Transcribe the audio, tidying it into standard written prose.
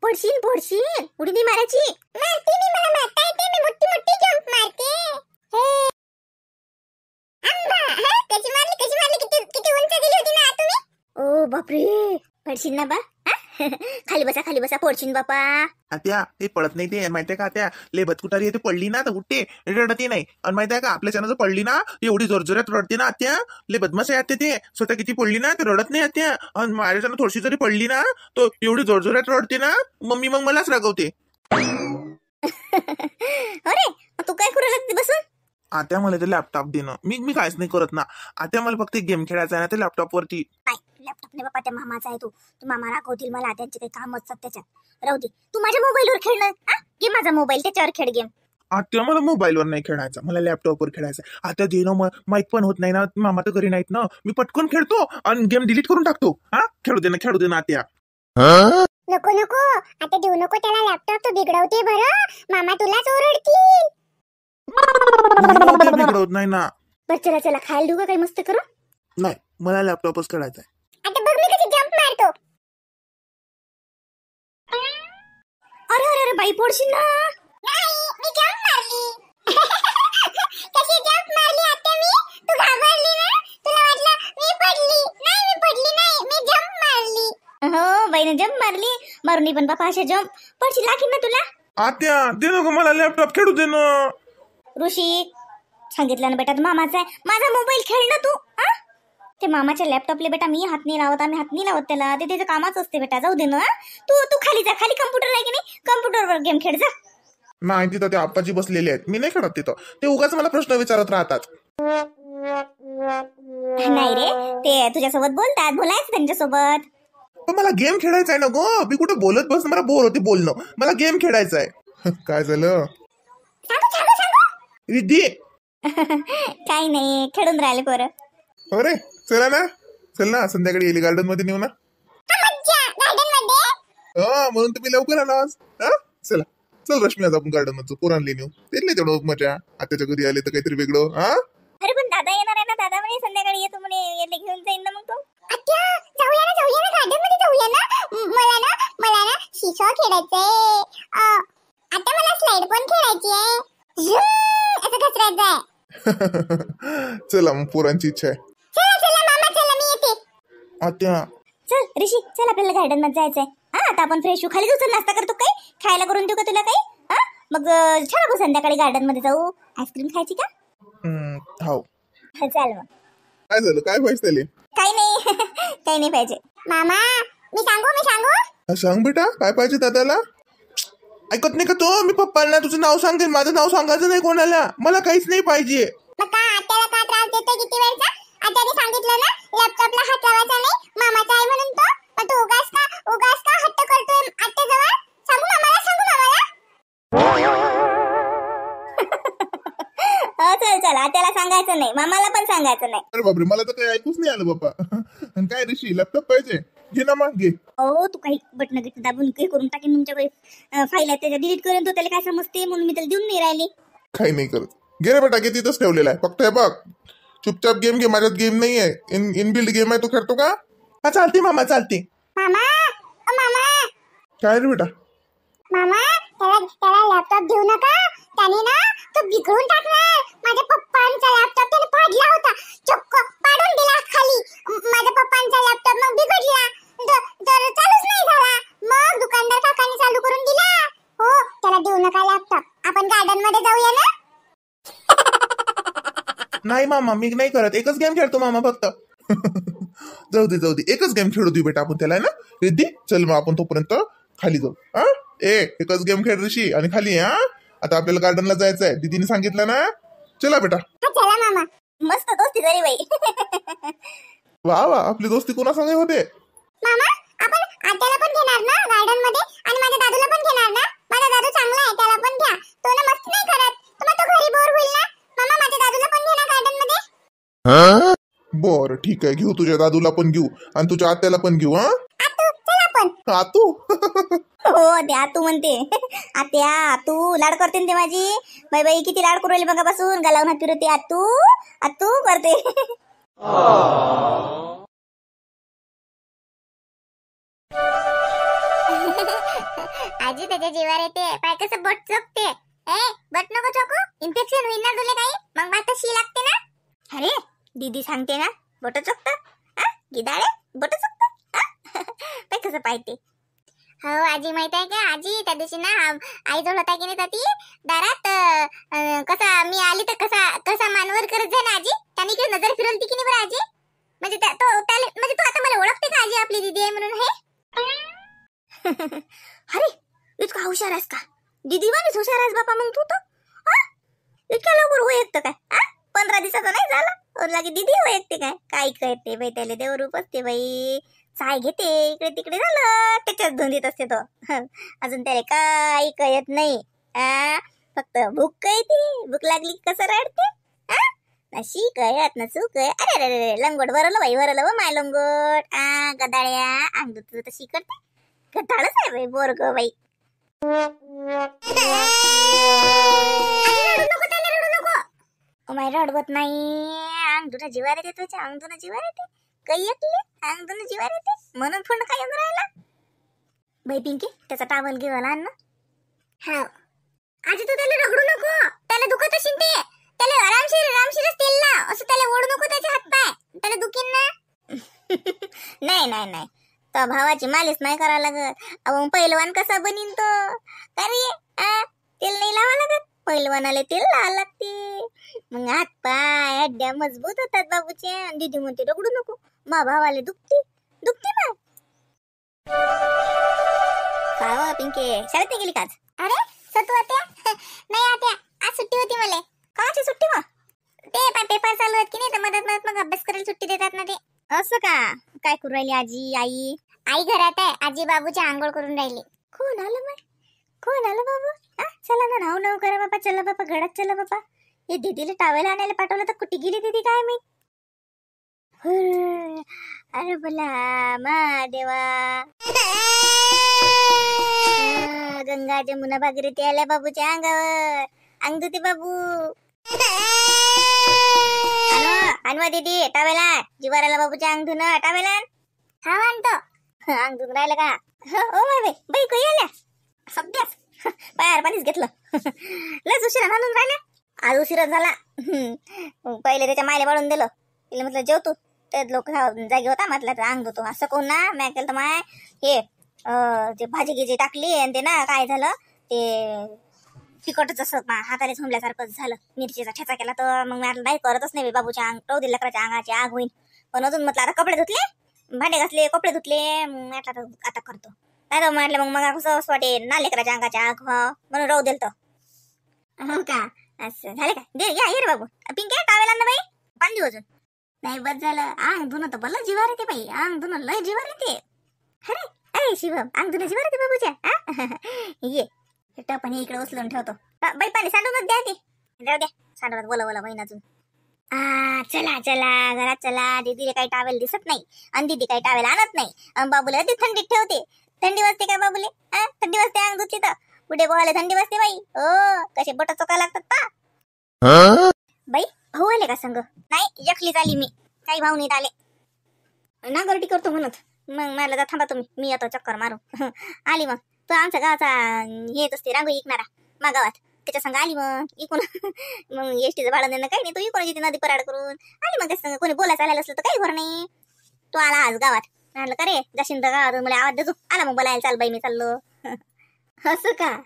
पडशील पडशील. उडी नाही मारायची. मारते मी, मला मारता येते. मी मोठी मोठी जंप मारते. हे अम्मा, कशी मारली कशी मारली. किती किती उंच गेली होती ना तुम्ही. ओ बापरे, पडशील ना बा. खाली बसा पडशील बापा. आत्या ते पडत नाही ते माहितीये का आत्या. लय बदकुटारी आहे ते, पडली ना तर उठते, रडते नाही. आणि माहितीये का आपल्याच्यानं जर पडली ना एवढी जोरजोरात रडते ना आत्या. लय बदमाश आहे आत्या ते. स्वतः किती पडली ना ते रडत नाही आत्या. आणि माझ्याच्यानं थोडीशी जरी पडली ना तो एवढी जोरजोरात रडते ना मम्मी मग मलाच रागवते. अरे तू काय करू लागते बसून. आत्या मला ते लॅपटॉप देणं. मी काहीच नाही करत ना आत्या. मला फक्त गेम खेळायचा आहे ना ते लॅपटॉप वरती. लॅपटॉप नाही बापा, त्या मामाचा आहे. तू मामा रागवतील मला. त्यांचे काही काम असतात त्याच्यात. राहू दे, तू माझ्या मोबाईलवर खेळ ना. घे माझा मोबाईल, त्याच्यावर खेळ गेम. आत्या मला मोबाईलवर नाही खेळायचा, मला लॅपटॉपवर खेळायचं. आता देणं माहित पण होत नाही ना, मामा तर घरी नाहीत ना. मी पटकन खेळतो आणि गेम डिलीट करून टाकतो. खेळू दे ना आत्या. नको नको, आता देऊ नको त्याला लॅपटॉप. तो बिघडवते बरं. मामा तुलाच ओरडतील. बिघडवत नाही ना. बरं चला खायला देऊ का काही मस्त करू. नाही, मला लॅपटॉपच खेळायचा आहे. आता बघ मी कशी जंप मारतो. अरे अरे अरे बाई, पडशील ना. नाही, मी जंप मारली. कशी जंप मारली आता मी. तू घाबरली ना. तुला वाटलं मी पडली. नाही, मी पडली नाही, मी जंप मारली. हो बाईने जंप मारली. मारुनी पण बापा अशा जंप. पडशील लागेल ना तुला. आत्या दे नको मला लॅपटॉप, खेळू दे ना. ऋषी सांगितलं ना बेटा, तू मामाचा आहे. माझा मोबाईल खेळ ना तू. ते मामाच्या लॅपटॉपला बेटा मी हात नाही लावत. आम्ही हात नाही लावत त्याला. ते त्याचं कामाच असते बेटा. जाऊ दे ना. तू खाली जा. खाली कम्प्युटर आहे की नाही, कम्प्युटरवर गेम खेळ जा. नाही, तिथं ते आप्पाजी बसलेले आहेत. मी नाही खेळत तिथं. ते उगाच मला प्रश्न विचारत राहतात. नाही रे, ते तुझ्यासोबत बोलतात. बोलायचं त्यांच्यासोबत. पण मला गेम खेळायचा आहे ना गो. मी कुठे बोलत बस, मला बोर होते बोलणं. मला गेम खेळायचा आहे. काय झालं रिद्धी. काही नाही, खेळून राहिले पोरं. अरे चल ना संध्याकाळी येली गार्डन मध्ये नेऊ ना. म्हणून तुम्ही लवकर आलास. चला चल रश्मी, आज आपण गार्डन मध्ये पोरांना नेऊ. तेच नाही तेवढं मजा. आत्याच्या घरी आले तर काहीतरी वेगळं. अरे पण दादा येणार आहे ना. दादा म्हणे संध्याकाळी येतो म्हणे. येले घेऊन जाईन ना मग तो. आत्या जाऊया ना गार्डन मध्ये जाऊया ना. मला ना शिसॉ खेळायचंय. आता मला स्लाइड पण खेळायची आहे. असं घसरायचंय. चला मग पोरांची इच्छा आहे. चला मामा चला, मी येते. आत्या चल ऋषी चल, आपल्याला गार्डन मध्ये जायचंय. आता आपण फ्रेश होऊ. खाली जाऊ. नाश्ता करतो काही. खायला करून देऊ का तुला काही. मग छान आपण संध्याकाळी गार्डन मध्ये जाऊ. आईस्क्रीम खायची का. हो चाल मग. काय झालं, काय पाहिजे त्याले. काही नाही काही नाही पाहिजे. मामा मी सांगू. सांग बेटा, काय पाहिजे दादाला. ऐकत नाही का तो. मी पप्पांना तुझं नाव सांगते. माझं नाव सांगायचं नाही कोणाला. मला काहीच नाही पाहिजे. मग का आत्याला का त्रास देतोय किती वेळचा. आत्याने सांगितलं ना लॅपटॉपला हात लावायचा नाही. मामाचा आहे म्हणून तो. पण तू उगाच का हट्ट करतोय आत्याजवळ. सांगू मामाला. चल आत्याला सांगायचं नाही, मामाला पण सांगायचं नाही. अरे बापरे, मला तर काही ऐकूच नाही आलं बाप्पा. काय ऋषी, लॅपटॉप पाहिजे. घे ना मग घे. तू काही बटन गिट दाबून काही करून टाकेन. तुमच्याकडे फाईल आहे त्याच्या डिलीट करून. तो त्याला काय समजते म्हणून मी त्याला देऊन नाही राहिली. काही नाही करत. घे रे बेटा, घे. तिथंच ठेवलेला आहे. फक्त हे बघ, चुपचाप गेम घे. माझ्यात गेम नाही आहे. इनबिल्ड गेम आहे. तो खेळतो का. चालते मामा, चालते. मामा काय रे बेटा. मामा त्याला लॅपटॉप देऊ नका. त्याने ना तो बिघडून टाकणार. माझ्या पप्पांचा लॅपटॉप त्याने पाडला होता. चक्क पाडून दिला खाली. माझ्या पप्पांचा लॅपटॉप मग बिघडला. तर चालूच नाही झाला. मग दुकानदार काकाने चालू करून दिला. हो, त्याला देऊ नका लॅपटॉप. आपण गार्डन मध्ये जाऊया ना. नाही मामा, मी नाही करत. एकच गेम खेळतो मामा फक्त. जाऊ दे एकच गेम खेळू दे बेटा आपण त्याला ना. रिद्धी चल मग आपण तोपर्यंत खाली जाऊ. एकच गेम खेळ ऋषी आणि खाली. आता आपल्याला गार्डनला जायचंय. दीदीने सांगितलं ना. चला बेटा. चला मामा. मस्त दोस्ती झाली बाई. वा आपली दोस्ती कोणा सांगे होते. मामा आपण आत्याला पण घेणार ना गार्डन मध्ये. आणि माझ्या दादूला पण घेणार ना. माझा दादू चांगला आहे, त्याला पण घ्या. तो ना मस्त नाही करत. तो घरी बोर होईल ना. मामा माझ्या दादूला पण घे ना गार्डन मध्ये. बरं ठीक आहे, घेऊ. तुझ्या दादूला पण घेऊ आणि तुझ्या आत्याला पण घेऊ. आतू. हो ते आतू म्हणते. आत्या आतू लाड करते ते माझी. बाई किती लाड करू राहिली बघापासून. गालावून हात फिरवते. आतू करते. त्याच्या जीवार येते. पाय कसं बट चोकते. ए बट नको चोकू, इन्फेक्शन होईल ना तुला काही, मग बात शी लागते ना. अरे दीदी सांगते ना बोट चोकत गिदाळे बोट चोकत पाय कसं पाहते. हो आजी माहित आहे का, आजी त्या दिवशी ना आई जवळ होता की नाही ती दारात, कसा मी आली तर कसा कसा मानवर करत जाय ना आजी, त्याने इकडे नजर फिरवली की नाही बरं आजी. म्हणजे म्हणजे तू आता मला ओळखते का आजी, आपली दीदी आहे म्हणून हे. अरे इतका हुशार आहेस का, दीदी वाणीच हुशार आहेस बापा मग तू तर. इतक्या लवकर ओळखतं काय, 15 दिवसाचा नाही झाला और लागे दीदी ओळखते काय. काय कळते बाई त्याला, देवरूप असते बाई. चाय घेते इकडे तिकडे झालं, त्याच्यात धुंदीत असते तो. अजून त्याला काही कळत नाही. फक्त भूक कळते, भूक लागली कसं रडते. नशी कळत नसू कळ. अरे अरे लंगोट वरलं बाई, वरलं व माय लंगोट. गदाळ्या अंग तुझं तशी करते. गदाळच आहे बाई बोरग बाई. रडू नको माय, रडवत नाही. अंग तुझ्या जीवार येते, तुझ्या अंग तुझ्या जीवार येते. काही ऐकले अंग तुझ्या जीवार येते म्हणून फंड काय येऊन राहिला बाई. पिंकी त्याचा टावल घेऊन आण ना. हा आजी तू त्याला रगडू नको, त्याला दुखत असेल ते. त्याला आरामशीरच तेल लाव, असं त्याला ओढू नको त्याचे हात पाय, त्याला दुखीन ना. नाही नाही नाही, तो भावाची मालिश नाही करावं लागत. अहो पहिलवान कसा बनीन तो. अरे तेल नाही लावा लागत, पहिलवानाला तेल लावा लागते. मग हात पाय हड्ड्या मजबूत होतात बाबूचे. दीदी म्हणते रगडू नको, मा भावाला दुखते ना. काय पिंके शाळेत नाही गेली का आज. अरे सतू आत्या नाही आत्या, आज सुट्टी होती मला. काची सुट्टी मग. ते पेपर चालू आहेत की नाही, तर मदत मग अभ्यास करायला सुट्टी देतात ना ते. असं का. काय करू राहिली आजी आई. आई घरात आहे, आजी बाबूची आंघोळ करून राहिली. कोण आलं मग, कोण आलं बाबू. चला ना नाव करा बापा, चला बापा घरात चला बापा. हे दीदीला टावेल आणायला पाठवलं तर कुठे गेली दीदी काय मी. अरे बोला मा देवा. गंगा जमुना भागीरथी आल्या बाबूच्या अंगावर. अंग धुते बाबू. आणवा दीदी टावेला, जीवाराला बाबूच्या अंग धुन टावेला. हा आणतो. अंग धुन राहिलं का. ओ बाई बाई काही आल्या सध्याच पायार पाणीच घेतलं. लस उशिरा घालून राहिल्या. आज उशिरा झाला. पहिले त्याच्या मायला वाढून दिलं. तिला म्हटलं जेवतो, ते लोक जागी होता म्हटलं अंग धुतो. असं कोण ना मी केलं तर माय हे ते भाजी गिजी टाकली आणि ते ना काय झालं ते तिखटच असं हाताने झोंबल्यासारखं झालं. मिरचीचा ठेचा केला तर मग मी नाही करतच नाही बाबूच्या अंग टवदी लेकराच्या अंगाची आग होईल. पण अजून म्हटलं आता कपडे धुतले, भांडे घासले, कपडे धुतले, म्हटलं आता करतो. नाही तर म्हटलं मग कसं असं वाटे ना लेकराच्या अंगाच्या आग व्हा म्हणून राहू दिल तर. हो का असं झालं का. दे या ये रे बाबू. पिंके टावेला ना बाई पाणी अजून नाही बस झालं. अंग धुणं तर भलं जीवार येते बाई, अंग धुणं लय जीवार येते. अरे अरे शिवम अंग धुणं जीवार येते बाबूच्या. ये टपण इकडे उचलून ठेवतो. बाई पाणी सांडूनच द्या ते. जाऊ द्या सांडवत बोला बहीण अजून. चला चला घरात चला. दीदीला काही टावेल दिसत नाही आणि दीदी काही टावेल आणत नाही. बाबूला ती थंडीत ठेवते. थंडी वाजते का बाबूले. थंडी वाजते अंग धुतली तर. पुढे बोलायला थंडी वाजते बाई. ओ कसे बोट चोका लागतात पा. बाई भाऊ आले का संग. नाही एकलीच आली मी, काही भाऊ नाही आले. नागरटी करतो म्हणत मग मला जा थांबा तुम्ही, मी येतो चक्कर मारू. आली मग तो आमच्या गावाचा येत असते रांगोळी ऐकणारा मा गावात, त्याच्या संग आली मग इकून. मग एसटीचं भाडं देणं काही नाही, तो इकून येते नदी पराड करून आली. मग त्या संग कोणी बोलायचं आलेलं असलं तर काही घर नाही. तो आला आज गावात. म्हटलं का रे जाशील तर गावात मला आवाज देतो. आला मग बोलायला चाल बाई मी चाललो. असं का.